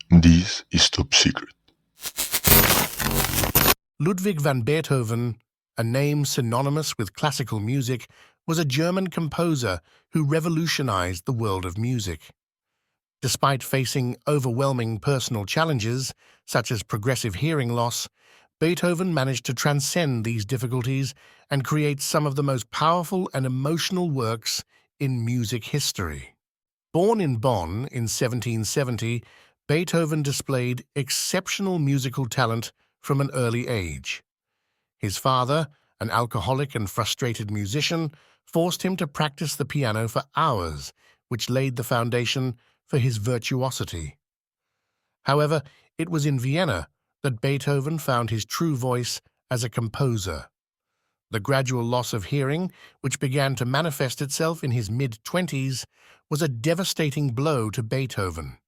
This is top secret. Ludwig van Beethoven, a name synonymous with classical music, was a German composer who revolutionized the world of music. Despite facing overwhelming personal challenges, such as progressive hearing loss, Beethoven managed to transcend these difficulties and create some of the most powerful and emotional works in music history. Born in Bonn in 1770, Beethoven displayed exceptional musical talent from an early age. His father, an alcoholic and frustrated musician, forced him to practice the piano for hours, which laid the foundation for his virtuosity. However, it was in Vienna that Beethoven found his true voice as a composer. The gradual loss of hearing, which began to manifest itself in his mid-20s, was a devastating blow to Beethoven.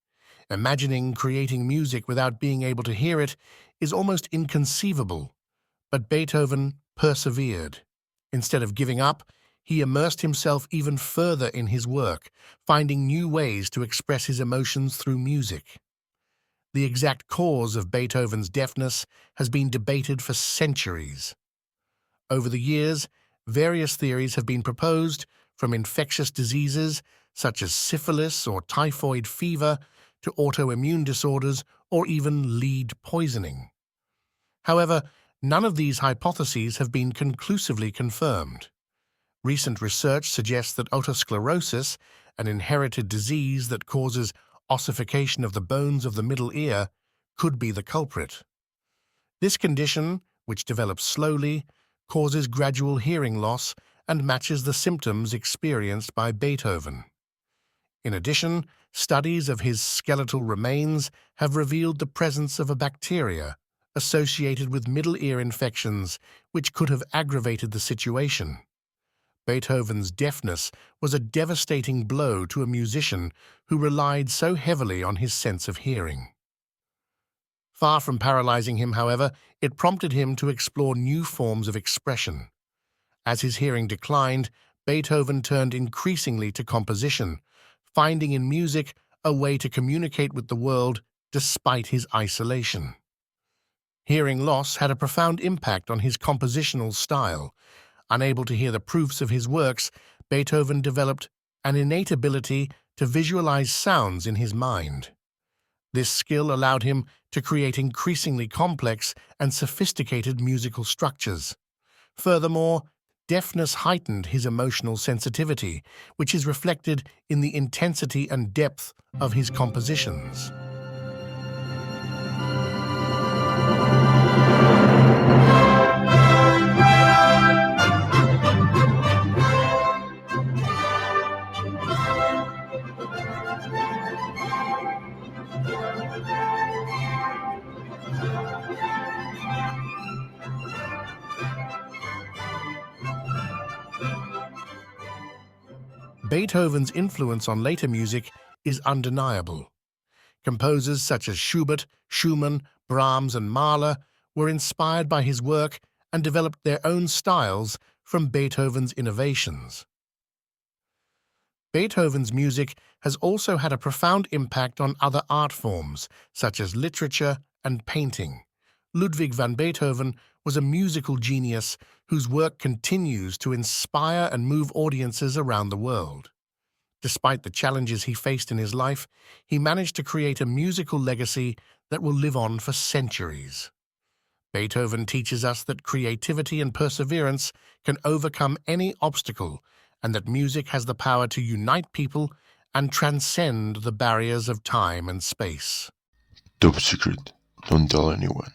Imagining creating music without being able to hear it is almost inconceivable, but Beethoven persevered. Instead of giving up, he immersed himself even further in his work, finding new ways to express his emotions through music. The exact cause of Beethoven's deafness has been debated for centuries. Over the years, various theories have been proposed, from infectious diseases such as syphilis or typhoid fever to autoimmune disorders or even lead poisoning. However, none of these hypotheses have been conclusively confirmed. Recent research suggests that otosclerosis, an inherited disease that causes ossification of the bones of the middle ear, could be the culprit. This condition, which develops slowly, causes gradual hearing loss and matches the symptoms experienced by Beethoven. In addition, studies of his skeletal remains have revealed the presence of a bacteria associated with middle ear infections, which could have aggravated the situation. Beethoven's deafness was a devastating blow to a musician who relied so heavily on his sense of hearing. Far from paralyzing him, however, it prompted him to explore new forms of expression. As his hearing declined, Beethoven turned increasingly to composition, finding in music a way to communicate with the world despite his isolation. Hearing loss had a profound impact on his compositional style. Unable to hear the proofs of his works, Beethoven developed an innate ability to visualize sounds in his mind. This skill allowed him to create increasingly complex and sophisticated musical structures. Furthermore, deafness heightened his emotional sensitivity, which is reflected in the intensity and depth of his compositions. Beethoven's influence on later music is undeniable. Composers such as Schubert, Schumann, Brahms, and Mahler were inspired by his work and developed their own styles from Beethoven's innovations. Beethoven's music has also had a profound impact on other art forms, such as literature and painting. Ludwig van Beethoven was a musical genius whose work continues to inspire and move audiences around the world. Despite the challenges he faced in his life, he managed to create a musical legacy that will live on for centuries. Beethoven teaches us that creativity and perseverance can overcome any obstacle, and that music has the power to unite people and transcend the barriers of time and space. Top secret. Don't tell anyone.